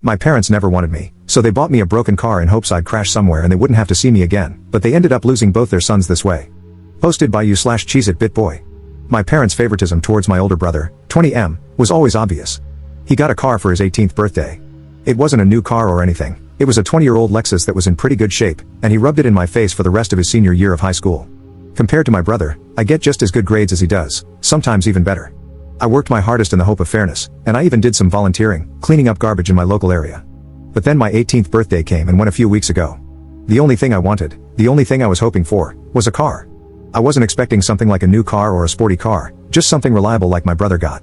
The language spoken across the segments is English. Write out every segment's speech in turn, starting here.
My parents never wanted me, so they bought me a broken car in hopes I'd crash somewhere and they wouldn't have to see me again, but they ended up losing both their sons this way. Posted by you/CheezItBitBoy. My parents' favoritism towards my older brother, 20M, was always obvious. He got a car for his 18th birthday. It wasn't a new car or anything, it was a 20-year-old Lexus that was in pretty good shape, and he rubbed it in my face for the rest of his senior year of high school. Compared to my brother, I get just as good grades as he does, sometimes even better. I worked my hardest in the hope of fairness, and I even did some volunteering, cleaning up garbage in my local area. But then my 18th birthday came and went a few weeks ago. The only thing I wanted, the only thing I was hoping for, was a car. I wasn't expecting something like a new car or a sporty car, just something reliable like my brother got.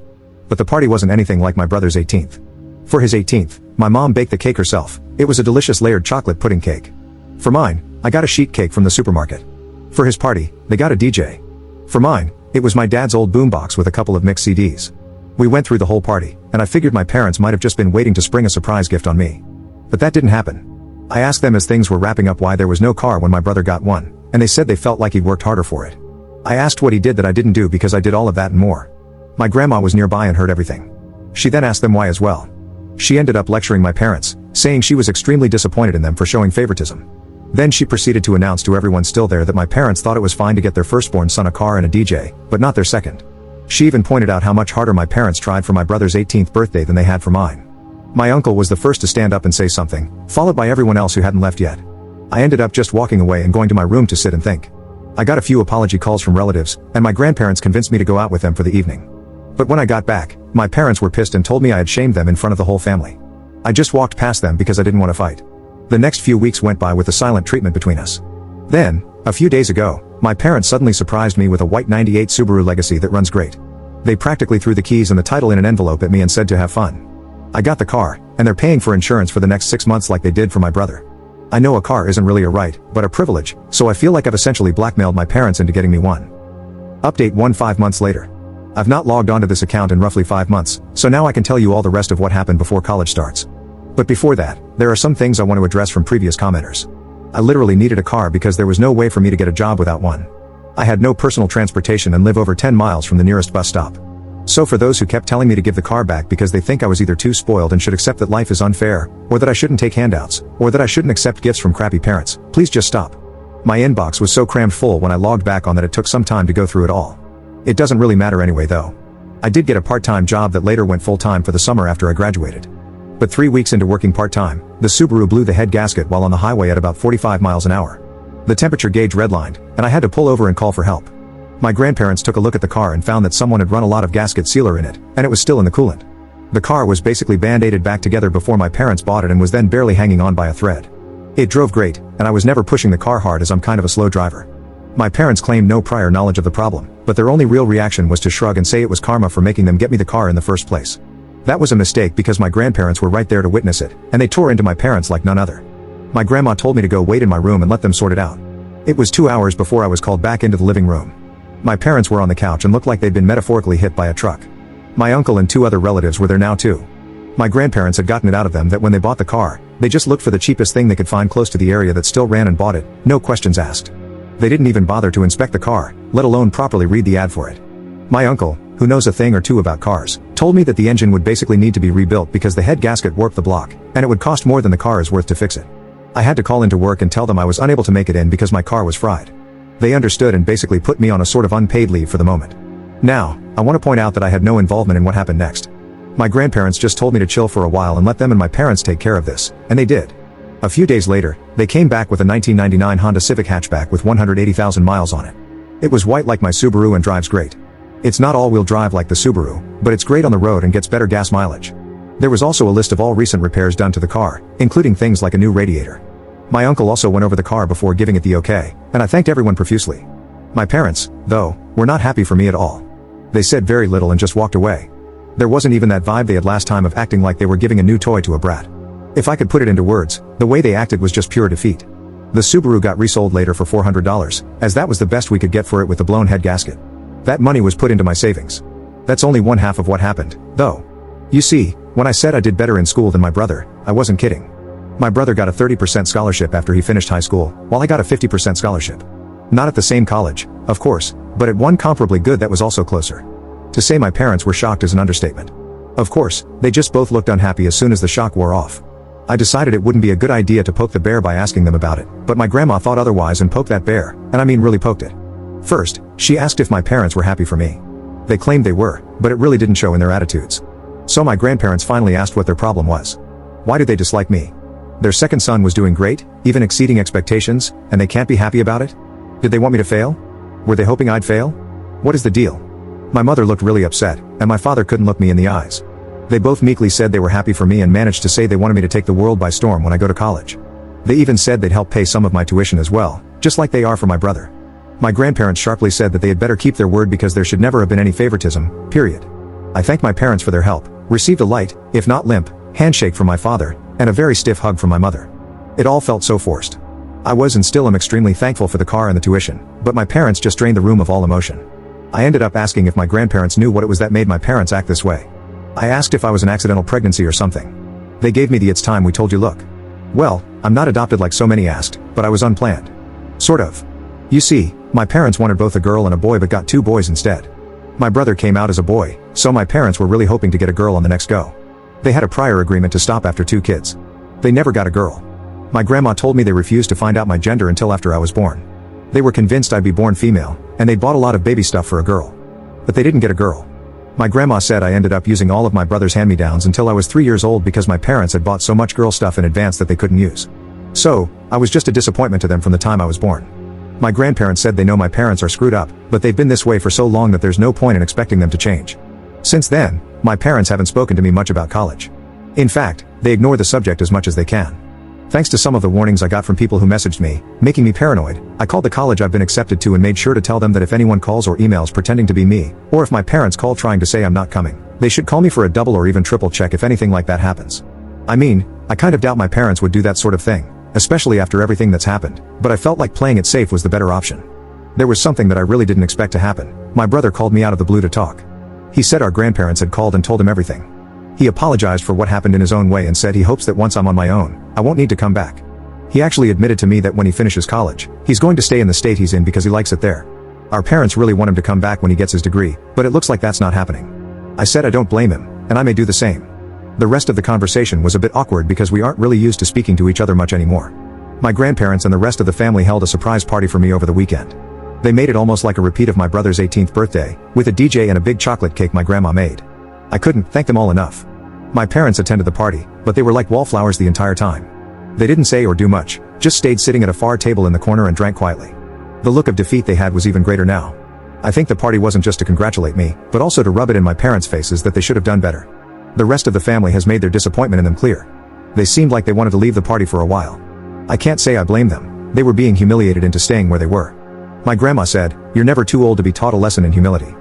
But the party wasn't anything like my brother's 18th. For his 18th, my mom baked the cake herself. It was a delicious layered chocolate pudding cake. For mine, I got a sheet cake from the supermarket. For his party, they got a DJ. For mine, it was my dad's old boombox with a couple of mixed CDs. We went through the whole party, and I figured my parents might have just been waiting to spring a surprise gift on me. But that didn't happen. I asked them as things were wrapping up why there was no car when my brother got one, and they said they felt like he'd worked harder for it. I asked what he did that I didn't do because I did all of that and more. My grandma was nearby and heard everything. She then asked them why as well. She ended up lecturing my parents, saying she was extremely disappointed in them for showing favoritism. Then she proceeded to announce to everyone still there that my parents thought it was fine to get their firstborn son a car and a DJ, but not their second. She even pointed out how much harder my parents tried for my brother's 18th birthday than they had for mine. My uncle was the first to stand up and say something, followed by everyone else who hadn't left yet. I ended up just walking away and going to my room to sit and think. I got a few apology calls from relatives, and my grandparents convinced me to go out with them for the evening. But when I got back, my parents were pissed and told me I had shamed them in front of the whole family. I just walked past them because I didn't want to fight. The next few weeks went by with the silent treatment between us. Then, a few days ago, my parents suddenly surprised me with a white 98 Subaru Legacy that runs great. They practically threw the keys and the title in an envelope at me and said to have fun. I got the car, and they're paying for insurance for the next 6 months like they did for my brother. I know a car isn't really a right, but a privilege, so I feel like I've essentially blackmailed my parents into getting me one. Update 5 months later. I've not logged onto this account in roughly 5 months, so now I can tell you all the rest of what happened before college starts. But before that, there are some things I want to address from previous commenters. I literally needed a car because there was no way for me to get a job without one. I had no personal transportation and live over 10 miles from the nearest bus stop. So for those who kept telling me to give the car back because they think I was either too spoiled and should accept that life is unfair, or that I shouldn't take handouts, or that I shouldn't accept gifts from crappy parents, please just stop. My inbox was so crammed full when I logged back on that it took some time to go through it all. It doesn't really matter anyway though. I did get a part-time job that later went full-time for the summer after I graduated. But 3 weeks into working part-time, the Subaru blew the head gasket while on the highway at about 45 miles an hour. The temperature gauge redlined, and I had to pull over and call for help. My grandparents took a look at the car and found that someone had run a lot of gasket sealer in it, and it was still in the coolant. The car was basically band-aided back together before my parents bought it and was then barely hanging on by a thread. It drove great, and I was never pushing the car hard as I'm kind of a slow driver. My parents claimed no prior knowledge of the problem, but their only real reaction was to shrug and say it was karma for making them get me the car in the first place. That was a mistake because my grandparents were right there to witness it, and they tore into my parents like none other. My grandma told me to go wait in my room and let them sort it out. It was 2 hours before I was called back into the living room. My parents were on the couch and looked like they'd been metaphorically hit by a truck. My uncle and 2 other relatives were there now too. My grandparents had gotten it out of them that when they bought the car, they just looked for the cheapest thing they could find close to the area that still ran and bought it, no questions asked. They didn't even bother to inspect the car, let alone properly read the ad for it. My uncle, who knows a thing or two about cars, told me that the engine would basically need to be rebuilt because the head gasket warped the block, and it would cost more than the car is worth to fix it. I had to call into work and tell them I was unable to make it in because my car was fried. They understood and basically put me on a sort of unpaid leave for the moment. Now, I want to point out that I had no involvement in what happened next. My grandparents just told me to chill for a while and let them and my parents take care of this, and they did. A few days later, they came back with a 1999 Honda Civic hatchback with 180,000 miles on it. It was white like my Subaru and drives great. It's not all-wheel drive like the Subaru, but it's great on the road and gets better gas mileage. There was also a list of all recent repairs done to the car, including things like a new radiator. My uncle also went over the car before giving it the okay, and I thanked everyone profusely. My parents, though, were not happy for me at all. They said very little and just walked away. There wasn't even that vibe they had last time of acting like they were giving a new toy to a brat. If I could put it into words, the way they acted was just pure defeat. The Subaru got resold later for $400, as that was the best we could get for it with the blown head gasket. That money was put into my savings. That's only one half of what happened, though. You see, when I said I did better in school than my brother, I wasn't kidding. My brother got a 30% scholarship after he finished high school, while I got a 50% scholarship. Not at the same college, of course, but at one comparably good that was also closer. To say my parents were shocked is an understatement. Of course, they just both looked unhappy as soon as the shock wore off. I decided it wouldn't be a good idea to poke the bear by asking them about it, but my grandma thought otherwise and poked that bear, and I mean really poked it. First, she asked if my parents were happy for me. They claimed they were, but it really didn't show in their attitudes. So my grandparents finally asked what their problem was. Why did they dislike me? Their second son was doing great, even exceeding expectations, and they can't be happy about it? Did they want me to fail? Were they hoping I'd fail? What is the deal? My mother looked really upset, and my father couldn't look me in the eyes. They both meekly said they were happy for me and managed to say they wanted me to take the world by storm when I go to college. They even said they'd help pay some of my tuition as well, just like they are for my brother. My grandparents sharply said that they had better keep their word because there should never have been any favoritism, period. I thanked my parents for their help, received a light, if not limp, handshake from my father, and a very stiff hug from my mother. It all felt so forced. I was and still am extremely thankful for the car and the tuition, but my parents just drained the room of all emotion. I ended up asking if my grandparents knew what it was that made my parents act this way. I asked if I was an accidental pregnancy or something. They gave me the "it's time we told you" look. Well, I'm not adopted like so many asked, but I was unplanned. Sort of. You see, my parents wanted both a girl and a boy but got 2 boys instead. My brother came out as a boy, so my parents were really hoping to get a girl on the next go. They had a prior agreement to stop after 2 kids. They never got a girl. My grandma told me they refused to find out my gender until after I was born. They were convinced I'd be born female, and they bought a lot of baby stuff for a girl. But they didn't get a girl. My grandma said I ended up using all of my brother's hand-me-downs until I was 3 years old because my parents had bought so much girl stuff in advance that they couldn't use. So, I was just a disappointment to them from the time I was born. My grandparents said they know my parents are screwed up, but they've been this way for so long that there's no point in expecting them to change. Since then, my parents haven't spoken to me much about college. In fact, they ignore the subject as much as they can. Thanks to some of the warnings I got from people who messaged me, making me paranoid, I called the college I've been accepted to and made sure to tell them that if anyone calls or emails pretending to be me, or if my parents call trying to say I'm not coming, they should call me for a double or even triple check if anything like that happens. I mean, I kind of doubt my parents would do that sort of thing, especially after everything that's happened, but I felt like playing it safe was the better option. There was something that I really didn't expect to happen. My brother called me out of the blue to talk. He said our grandparents had called and told him everything. He apologized for what happened in his own way and said he hopes that once I'm on my own, I won't need to come back. He actually admitted to me that when he finishes college, he's going to stay in the state he's in because he likes it there. Our parents really want him to come back when he gets his degree, but it looks like that's not happening. I said I don't blame him, and I may do the same. The rest of the conversation was a bit awkward because we aren't really used to speaking to each other much anymore. My grandparents and the rest of the family held a surprise party for me over the weekend. They made it almost like a repeat of my brother's 18th birthday, with a DJ and a big chocolate cake my grandma made. I couldn't thank them all enough. My parents attended the party, but they were like wallflowers the entire time. They didn't say or do much, just stayed sitting at a far table in the corner and drank quietly. The look of defeat they had was even greater now. I think the party wasn't just to congratulate me, but also to rub it in my parents' faces that they should have done better. The rest of the family has made their disappointment in them clear. They seemed like they wanted to leave the party for a while. I can't say I blame them. They were being humiliated into staying where they were. My grandma said, "You're never too old to be taught a lesson in humility."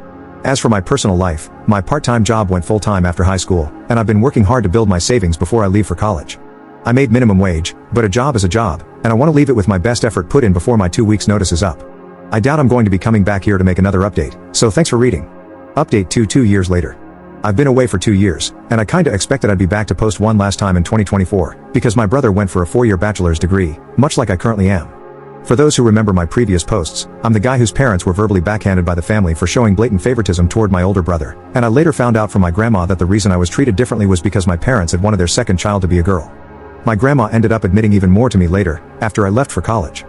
As for my personal life, my part-time job went full-time after high school, and I've been working hard to build my savings before I leave for college. I made minimum wage, but a job is a job, and I want to leave it with my best effort put in before my 2 weeks notice is up. I doubt I'm going to be coming back here to make another update, so thanks for reading. Update 2 years later. I've been away for 2 years, and I kinda expected I'd be back to post one last time in 2024, because my brother went for a 4-year bachelor's degree, much like I currently am. For those who remember my previous posts, I'm the guy whose parents were verbally backhanded by the family for showing blatant favoritism toward my older brother, and I later found out from my grandma that the reason I was treated differently was because my parents had wanted their second child to be a girl. My grandma ended up admitting even more to me later, after I left for college.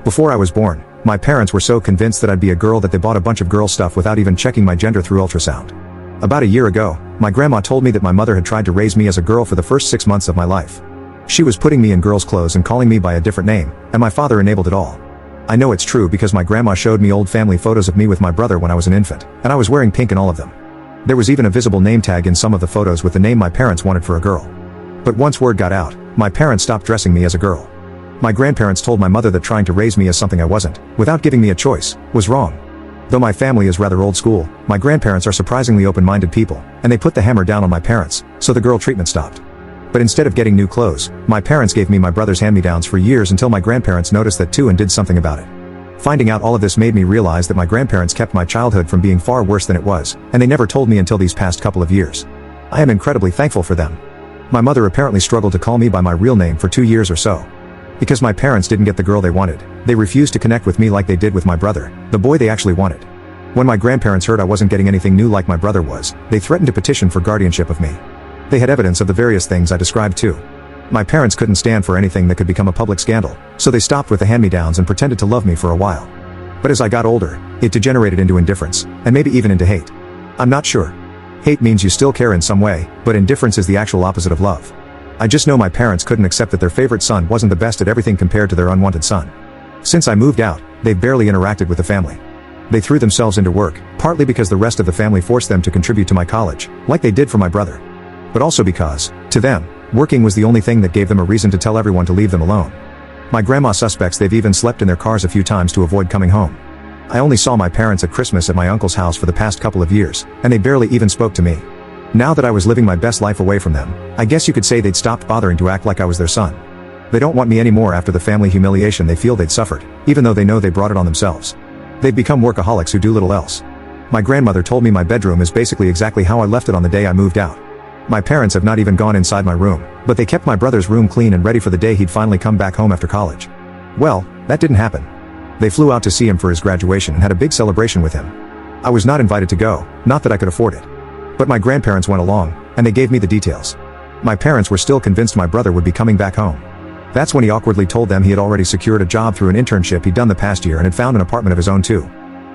Before I was born, my parents were so convinced that I'd be a girl that they bought a bunch of girl stuff without even checking my gender through ultrasound. About a year ago, my grandma told me that my mother had tried to raise me as a girl for the first 6 months of my life. She was putting me in girls' clothes and calling me by a different name, and my father enabled it all. I know it's true because my grandma showed me old family photos of me with my brother when I was an infant, and I was wearing pink in all of them. There was even a visible name tag in some of the photos with the name my parents wanted for a girl. But once word got out, my parents stopped dressing me as a girl. My grandparents told my mother that trying to raise me as something I wasn't, without giving me a choice, was wrong. Though my family is rather old school, my grandparents are surprisingly open-minded people, and they put the hammer down on my parents, so the girl treatment stopped. But instead of getting new clothes, my parents gave me my brother's hand-me-downs for years until my grandparents noticed that too and did something about it. Finding out all of this made me realize that my grandparents kept my childhood from being far worse than it was, and they never told me until these past couple of years. I am incredibly thankful for them. My mother apparently struggled to call me by my real name for 2 years or so. Because my parents didn't get the girl they wanted, they refused to connect with me like they did with my brother, the boy they actually wanted. When my grandparents heard I wasn't getting anything new like my brother was, they threatened to petition for guardianship of me. They had evidence of the various things I described too. My parents couldn't stand for anything that could become a public scandal, so they stopped with the hand-me-downs and pretended to love me for a while. But as I got older, it degenerated into indifference, and maybe even into hate. I'm not sure. Hate means you still care in some way, but indifference is the actual opposite of love. I just know my parents couldn't accept that their favorite son wasn't the best at everything compared to their unwanted son. Since I moved out, they've barely interacted with the family. They threw themselves into work, partly because the rest of the family forced them to contribute to my college, like they did for my brother. But also because, to them, working was the only thing that gave them a reason to tell everyone to leave them alone. My grandma suspects they've even slept in their cars a few times to avoid coming home. I only saw my parents at Christmas at my uncle's house for the past couple of years, and they barely even spoke to me. Now that I was living my best life away from them, I guess you could say they'd stopped bothering to act like I was their son. They don't want me anymore after the family humiliation they feel they'd suffered, even though they know they brought it on themselves. They've become workaholics who do little else. My grandmother told me my bedroom is basically exactly how I left it on the day I moved out. My parents have not even gone inside my room, but they kept my brother's room clean and ready for the day he'd finally come back home after college. Well, that didn't happen. They flew out to see him for his graduation and had a big celebration with him. I was not invited to go, not that I could afford it. But my grandparents went along, and they gave me the details. My parents were still convinced my brother would be coming back home. That's when he awkwardly told them he had already secured a job through an internship he'd done the past year and had found an apartment of his own too.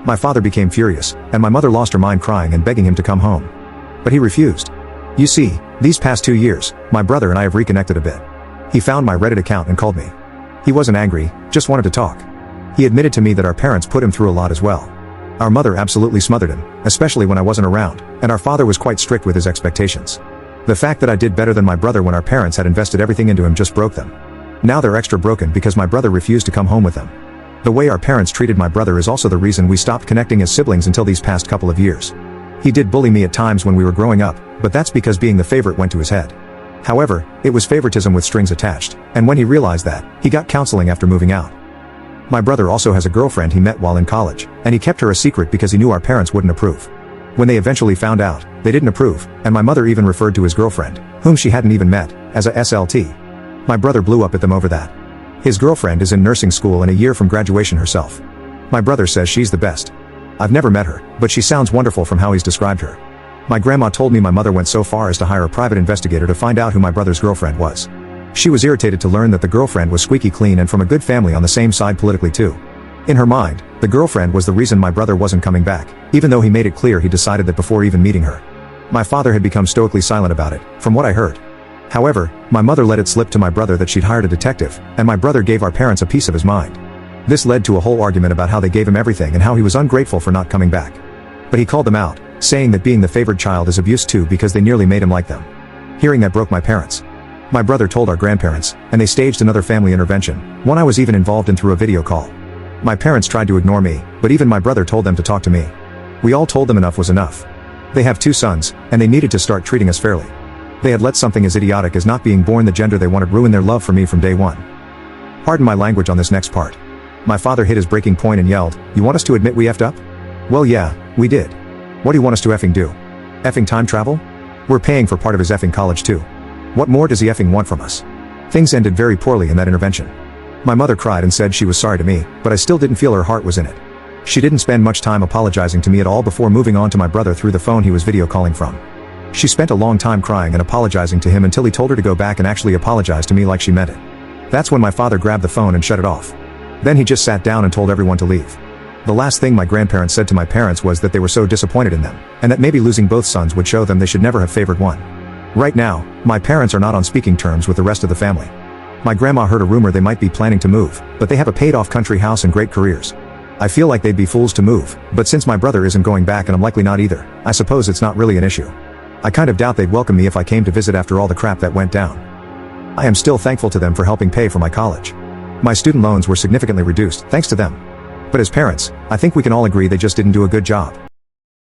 My father became furious, and my mother lost her mind crying and begging him to come home. But he refused. You see, these past 2 years, my brother and I have reconnected a bit. He found my Reddit account and called me. He wasn't angry, just wanted to talk. He admitted to me that our parents put him through a lot as well. Our mother absolutely smothered him, especially when I wasn't around, and our father was quite strict with his expectations. The fact that I did better than my brother when our parents had invested everything into him just broke them. Now they're extra broken because my brother refused to come home with them. The way our parents treated my brother is also the reason we stopped connecting as siblings until these past couple of years. He did bully me at times when we were growing up, but that's because being the favorite went to his head. However, it was favoritism with strings attached, and when he realized that, he got counseling after moving out. My brother also has a girlfriend he met while in college, and he kept her a secret because he knew our parents wouldn't approve. When they eventually found out, they didn't approve, and my mother even referred to his girlfriend, whom she hadn't even met, as a SLT. My brother blew up at them over that. His girlfriend is in nursing school and a year from graduation herself. My brother says she's the best. I've never met her, but she sounds wonderful from how he's described her. My grandma told me my mother went so far as to hire a private investigator to find out who my brother's girlfriend was. She was irritated to learn that the girlfriend was squeaky clean and from a good family on the same side politically too. In her mind, the girlfriend was the reason my brother wasn't coming back, even though he made it clear he decided that before even meeting her. My father had become stoically silent about it, from what I heard. However, my mother let it slip to my brother that she'd hired a detective, and my brother gave our parents a piece of his mind. This led to a whole argument about how they gave him everything and how he was ungrateful for not coming back. But he called them out, saying that being the favored child is abuse too because they nearly made him like them. Hearing that broke my parents. My brother told our grandparents, and they staged another family intervention, one I was even involved in through a video call. My parents tried to ignore me, but even my brother told them to talk to me. We all told them enough was enough. They have 2 sons, and they needed to start treating us fairly. They had let something as idiotic as not being born the gender they wanted ruin their love for me from day one. Pardon my language on this next part. My father hit his breaking point and yelled, "You want us to admit we effed up?" Well yeah, we did. What do you want us to effing do? Effing time travel? We're paying for part of his effing college too. What more does he effing want from us? Things ended very poorly in that intervention. My mother cried and said she was sorry to me, but I still didn't feel her heart was in it. She didn't spend much time apologizing to me at all before moving on to my brother through the phone he was video calling from. She spent a long time crying and apologizing to him until he told her to go back and actually apologize to me like she meant it. That's when my father grabbed the phone and shut it off. Then he just sat down and told everyone to leave. The last thing my grandparents said to my parents was that they were so disappointed in them, and that maybe losing both sons would show them they should never have favored one. Right now, my parents are not on speaking terms with the rest of the family. My grandma heard a rumor they might be planning to move, but they have a paid-off country house and great careers. I feel like they'd be fools to move, but since my brother isn't going back and I'm likely not either, I suppose it's not really an issue. I kind of doubt they'd welcome me if I came to visit after all the crap that went down. I am still thankful to them for helping pay for my college. My student loans were significantly reduced, thanks to them. But as parents, I think we can all agree they just didn't do a good job.